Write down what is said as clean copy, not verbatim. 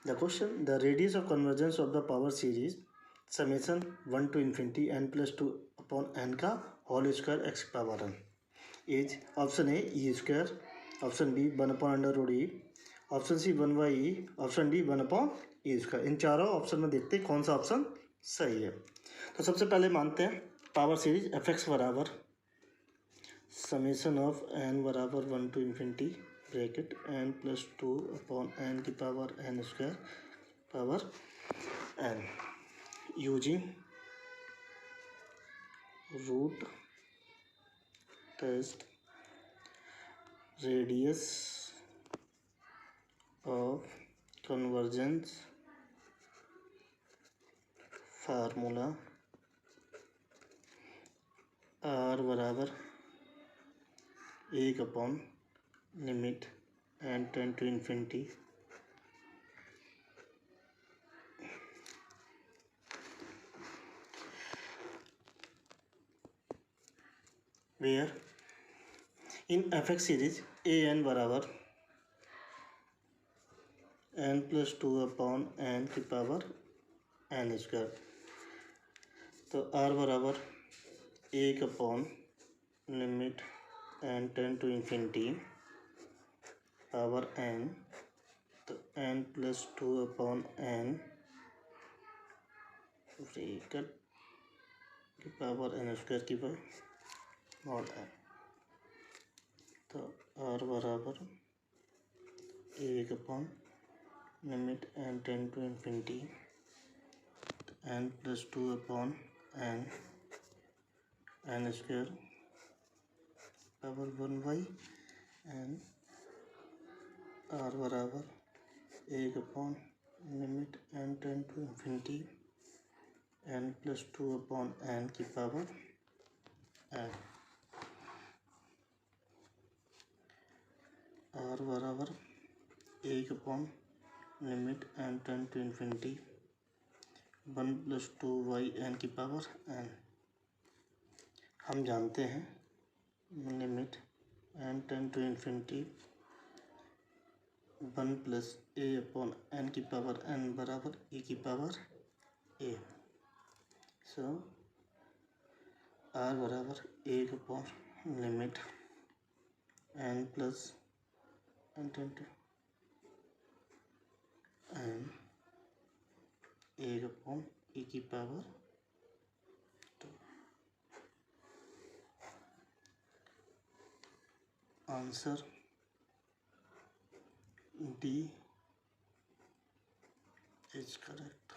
The question: the radius of convergence of the power series summation 1 to infinity n plus 2 upon n का whole square x power n is option A e square, option B 1 upon under root e, option C 1 by e, option D 1 upon e square. इन चारों option में देखते हैं कौन सा option सही है। तो सबसे पहले मानते हैं पावर सीरीज एफ एक्स बराबर समेशन ऑफ एन बराबर 1 to infinity bracket n plus 2 upon n की power n square power n using root test radius of convergence formula r बराबर 1 upon limit n tend to infinity where in f x series a n बराबर n plus 2 upon n की power n square. तो r बराबर 1 upon limit n tend to infinity power n, तो n plus 2 upon n bracket की power n square की by not n. तो r बराबर 1 upon limit n tend to infinity n plus 2 upon n n square power 1 by n. R बराबर 1 upon limit n tend to infinity n plus 2 upon n की power n. R बराबर 1 upon limit n tend to infinity 1 plus 2 by N की power n. हम जानते हैं limit n tend to infinity 1 plus a upon n की power n बराबर e की power a. So r बराबर 1 upon limit n plus n tend to n 1 upon e की power 2। Answer D is correct.